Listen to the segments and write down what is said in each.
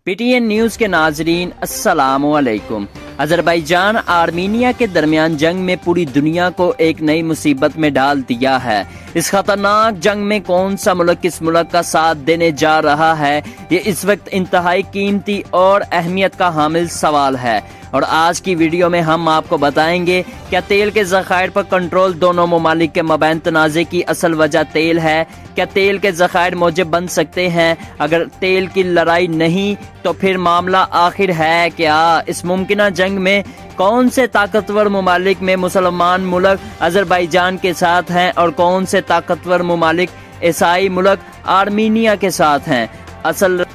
PTN news के नाजरीन अस्सलाम वालेकुम। अजरबैजान आर्मीनिया के दरमियान जंग में पूरी दुनिया को एक नई मुसीबत में डाल दिया है। इस खतरनाक जंग में कौन सा मुल्क किस मुल्क का साथ देने जा रहा है, ये इस वक्त इंतहाई कीमती और अहमियत का हामिल सवाल है। और आज की वीडियो में हम आपको बताएंगे क्या तेल के ज़खायर पर कंट्रोल दोनों ममालिक के मबैन तनाज़े की असल वजह तेल है। क्या तेल के ज़खायर मौजब बन सकते हैं? अगर तेल की लड़ाई नहीं तो फिर मामला आखिर है क्या? इस मुमकिना जंग में कौन से ताकतवर ममालिक में मुसलमान मुल्क अजरबैजान के साथ हैं और कौन से ताकतवर ममालिक ईसाई मुल्क आर्मीनिया के साथ हैं? असल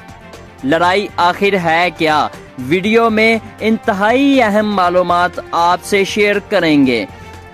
लड़ाई आखिर है क्या? वीडियो में इंतहाई अहम मालूमात आपसे शेयर करेंगे।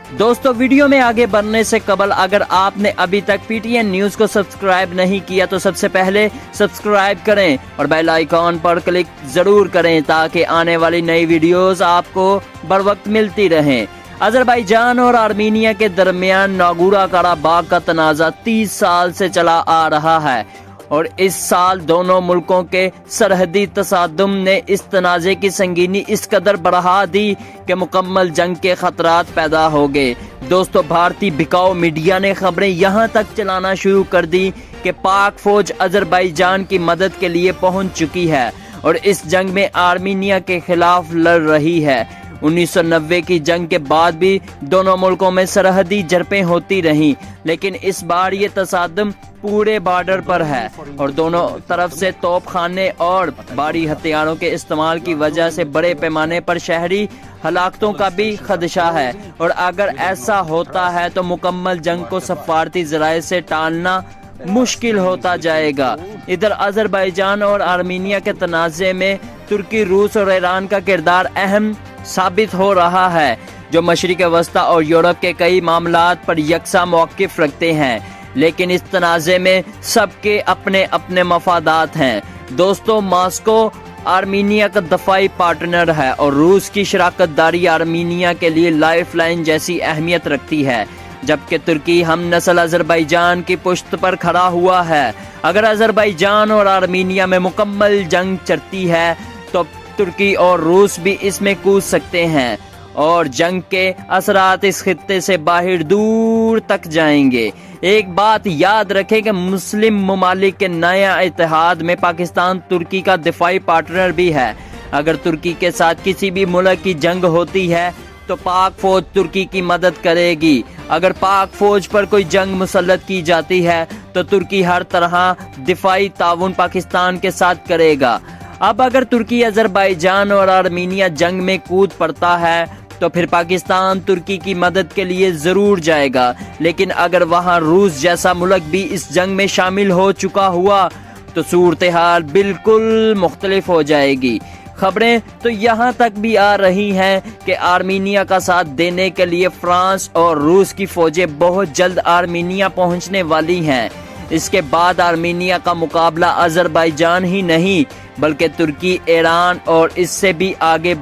दोस्तों, वीडियो में आगे बढ़ने से कबल अगर आपने अभी तक PTN न्यूज़ को सब्सक्राइब नहीं किया तो सबसे पहले सब्सक्राइब करें और बेल आइकॉन पर क्लिक ज़रूर करें ताकि आने वाली नई वीडियोस आपको बर वक्त मिलती रहें। अजरबैजान और आर्मीनिया के दरमियान नागोर्नो कराबाख का तनाज़ा 30 साल से चला आ रहा है और इस साल दोनों मुल्कों के सरहदी तसादुम ने इस तनाज़े की संगीनी इस कदर बढ़ा दी कि मुकम्मल जंग के खतरात पैदा हो गए। दोस्तों, भारतीय बिकाऊ मीडिया ने खबरें यहाँ तक चलाना शुरू कर दी कि पाक फौज अजरबैजान की मदद के लिए पहुँच चुकी है और इस जंग में आर्मीनिया के खिलाफ लड़ रही है। 1990 की जंग के बाद भी दोनों मुल्कों में सरहदी झड़पें होती रहीं, लेकिन इस बार ये तसादम पूरे बॉर्डर पर है और दोनों तरफ से तोपखाने और भारी हथियारों के इस्तेमाल की वजह से बड़े पैमाने पर शहरी हलाकतों का भी खदशा है। और अगर ऐसा होता है तो मुकम्मल जंग को सफारती ज़राए से टालना मुश्किल होता जाएगा। इधर अजरबैजान और आर्मीनिया के तनाज़े में तुर्की, रूस और ईरान का किरदार अहम साबित हो रहा है, जो मशरिक़ वस्ता और यूरोप के कई मामलात पर यकसा मौक़िफ़ रखते हैं। लेकिन इस तनाज़े में सबके अपने अपने मफादात हैं। दोस्तों, मॉस्को आर्मीनिया का दफ़ाई पार्टनर है और रूस की शराकत दारी आर्मीनिया के लिए लाइफ लाइन जैसी अहमियत रखती है, जबकि तुर्की हम नस्ल अजरबैजान की पुश्त पर खड़ा हुआ है। अगर अजरबैजान और आर्मीनिया में मुकम्मल जंग चलती है तो तुर्की और रूस भी इसमें कूद सकते हैं और जंग के असरात इस खित्ते से बाहर दूर तक जाएंगे। एक बात याद रखें कि मुस्लिम ममालिक के नया इत्तेहाद में पाकिस्तान तुर्की का दिफाई पार्टनर भी है। अगर तुर्की के साथ किसी भी मुल्क की जंग होती है तो पाक फौज तुर्की की मदद करेगी। अगर पाक फौज पर कोई जंग मुसल्लत की जाती है तो तुर्की हर तरह दिफाई ताउन पाकिस्तान के साथ करेगा। अब अगर तुर्की अजरबैजान और आर्मीनिया जंग में कूद पड़ता है तो फिर पाकिस्तान तुर्की की मदद के लिए ज़रूर जाएगा, लेकिन अगर वहां रूस जैसा मुल्क भी इस जंग में शामिल हो चुका हुआ तो सूरत हाल बिल्कुल मुख्तलिफ हो जाएगी। खबरें तो यहाँ तक भी आ रही हैं कि आर्मीनिया का साथ देने के लिए फ्रांस और रूस की फौजें बहुत जल्द आर्मीनिया पहुँचने वाली हैं। इसके बाद आर्मीनिया का मुकाबला अजरबैजान ही नहीं बल्कि तुर्की, ईरान और इससे भी आगे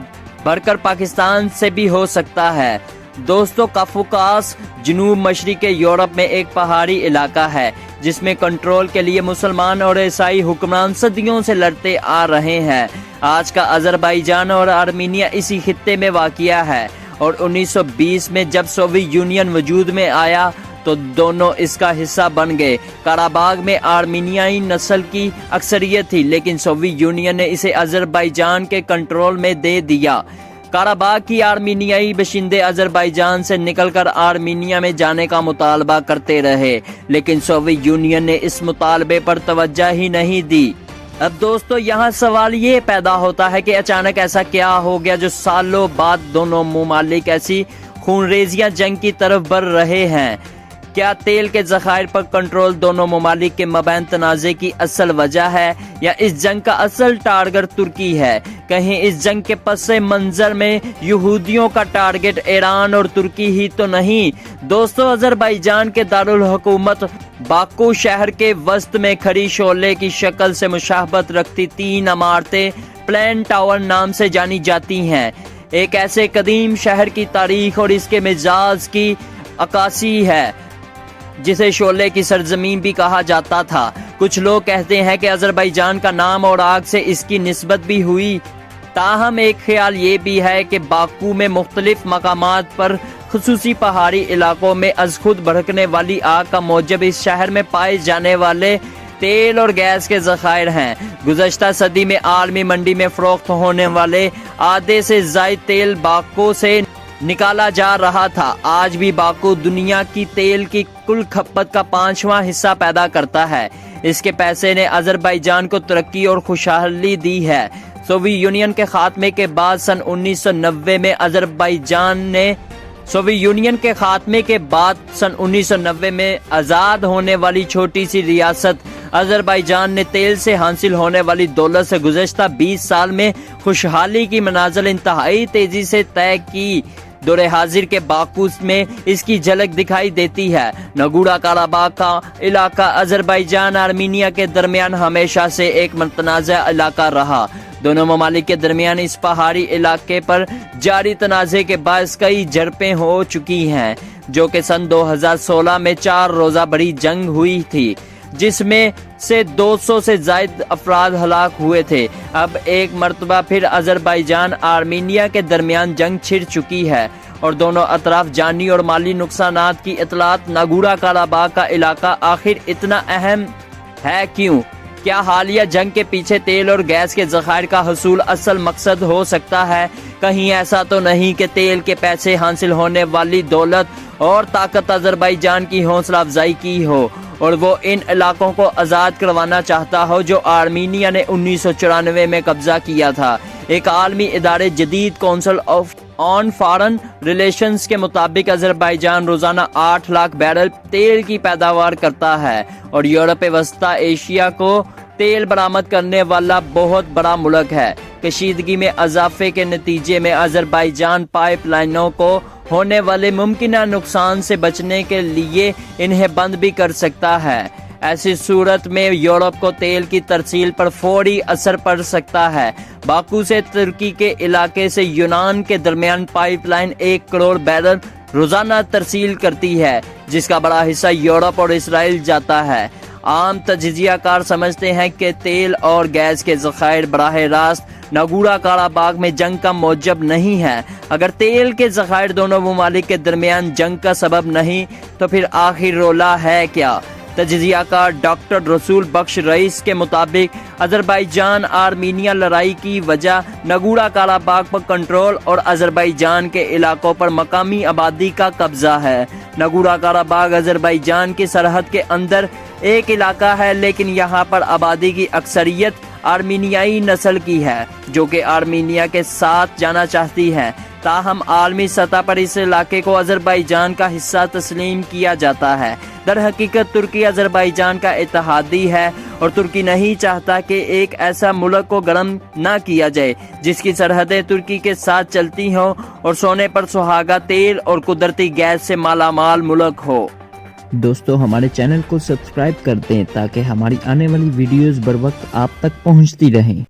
बढ़कर पाकिस्तान से भी हो सकता है। दोस्तों, काफूकास जनूब मशरिक़ यूरोप में एक पहाड़ी इलाका है जिसमें कंट्रोल के लिए मुसलमान और ईसाई हुक्मरान सदियों से लड़ते आ रहे हैं। आज का अजरबैजान और आर्मीनिया इसी खित्ते में वाक़िया है और 1920 में जब सोवियत यूनियन वजूद में आया तो दोनों इसका हिस्सा बन गए। कराबाग में आर्मीनियाई नस्ल की अक्सरियत थी, लेकिन सोवियत यूनियन ने इसे अजरबैजान के कंट्रोल में दे दिया। कराबाग की आर्मीनियाई बशिंदे अजरबैजान से निकलकर आर्मीनिया में जाने का मुतालबा करते रहे, लेकिन सोवियत यूनियन ने इस मुतालबे पर तवज्जो ही नहीं दी। अब दोस्तों, यहाँ सवाल ये पैदा होता है कि अचानक ऐसा क्या हो गया जो सालों बाद दोनों ममालिक ऐसी खूनरेजियां जंग की तरफ बढ़ रहे हैं। क्या तेल के ज़खायर पर कंट्रोल दोनों ममालिक के मबैन तनाज़े की असल वजह है या इस जंग का असल टारगेट तुर्की है? कहीं इस जंग के पसे मंजर में यहूदियों का टारगेट ईरान और तुर्की ही तो नहीं? दोस्तों, अजरबैजान के दारुल हुकूमत बाकू शहर के वस्त में खड़ी शोले की शक्ल से मुशाबहत रखती 3 इमारतें प्लेन टावर नाम से जानी जाती हैं। एक ऐसे कदीम शहर की तारीख और इसके मिजाज की अक्कासी है जिसे शोले की सरजमीन भी कहा जाता था। کچھ لوگ کہتے ہیں کہ آذربائیجان کا نام اور آگ سے اس کی نسبت بھی ہوئی، تاہم ایک خیال یہ بھی ہے کہ باکو میں مختلف مقامات پر خصوصی پہاڑی علاقوں میں از خود بھڑکنے والی آگ کا موجب اس شہر میں پائے جانے والے تیل اور گیس کے ذخائر ہیں۔ گزشتہ صدی میں عالمی منڈی میں فروخت ہونے والے آدھے سے زائد تیل باکو سے نکالا جا رہا تھا۔ آج بھی باکو دنیا کی تیل کی کل کھپت کا 5واں حصہ پیدا کرتا ہے۔ اس کے پیسے نے آذربائیجان کو ترقی اور خوشحالی دی ہے۔ سوویت یونین کے خاتمے کے بعد سن 1990 میں آزاد ہونے والی چھوٹی سی ریاست آذربائیجان نے تیل سے حاصل ہونے والی دولت سے گزشتہ 20 سال میں خوشحالی کی منازل انتہائی تیزی سے طے کی۔ دور حاضر کے باکو میں اس کی جھلک دکھائی دیتی ہے۔ ناگورنو قراباغ کا علاقہ آذربائیجان آرمینیا کے درمیان ہمیشہ سے ایک متنازع علاقہ رہا۔ دونوں ممالک کے درمیان اس پہاڑی علاقے پر جاری تنازع کے باعث کئی جھڑپیں ہو چکی ہیں، جو کہ سن 2016 میں 4 روزہ بڑی جنگ ہوئی تھی، جس میں سے 200 سے زائد افراد ہلاک ہوئے تھے۔ اب ایک مرتبہ پھر آذربائیجان آرمینیا کے درمیان جنگ چھڑ چکی ہے اور دونوں اطراف جانی اور مالی نقصانات کی اطلاعات۔ ناگورنو قراباغ کا علاقہ آخر اتنا اہم ہے کیوں؟ کیا حالیہ جنگ کے پیچھے تیل اور گیس کے ذخائر کا حصول اصل مقصد ہو سکتا ہے؟ کہیں ایسا تو نہیں کہ تیل کے پیسے حاصل ہونے والی دولت اور طاقت آذربائیجان کی حوصلہ افزائی کی ہو اور وہ ان علاقوں کو آزاد کروانا چاہتا ہو جو آرمینیا نے 1994 میں قبضہ کیا تھا۔ ایک عالمی ادارے جدید کونسل آن فارن ریلیشنز کے مطابق آذربائیجان روزانہ 8 لاکھ بیرل تیل کی پیداوار کرتا ہے اور یورپ وسطی ایشیا کو تیل برآمد کرنے والا بہت بڑا ملک ہے۔ کشیدگی میں اضافے کے نتیجے میں آذربائیجان پائپ لائنوں کو ہونے والے ممکنہ نقصان سے بچنے کے لیے انہیں بند بھی کر سکتا ہے۔ ایسی صورت میں یورپ کو تیل کی ترسیل پر فوری اثر پڑ سکتا ہے۔ باکو سے ترکی کے علاقے سے یونان کے درمیان پائپ لائن 1 کروڑ بیرل روزانہ ترسیل کرتی ہے، جس کا بڑا حصہ یورپ اور اسرائیل جاتا ہے۔ عام تجزیہ کار سمجھتے ہیں کہ تیل اور گیس کے ذخائر براہ راست ناگورنو قراباغ میں جنگ کا موجب نہیں ہے۔ اگر تیل کے ذخائر دونوں ممالک کے درمیان جنگ کا سبب نہیں تو پھر آخر رولا ہے کیا؟ تجزیہ کار ڈاکٹر رسول بخش رئیس کے مطابق آذربائیجان آرمینیا لڑائی کی وجہ ناگورنو قراباغ پر کنٹرول اور آذربائیجان کے علاقوں پر مقامی آبادی کا قبضہ ہے۔ ناگورنو قراباغ آذربائیجان کی سرحد کے اندر ایک علاقہ ہے، لیکن یہاں پر آبادی کی اکثریت آرمینیائی نسل کی ہے، جو کہ آرمینیا کے ساتھ جانا چاہتی ہے۔ تاہم عالمی سطح پر اس علاقے کو آذربائیجان کا حصہ تسلیم کیا جاتا ہے۔ در حقیقت ترکی آذربائیجان کا اتحادی ہے اور ترکی نہیں چاہتا کہ ایک ایسا ملک کو گرم نہ کیا جائے جس کی سرحدیں ترکی کے ساتھ چلتی ہوں اور سونے پر سہاگا تیل اور قدرتی گیس سے مالا مال ملک ہو۔ دوستو ہمارے چینل کو سبسکرائب کر دیں تاکہ ہماری آنے والی ویڈیوز بر وقت آپ تک پہنچتی رہیں۔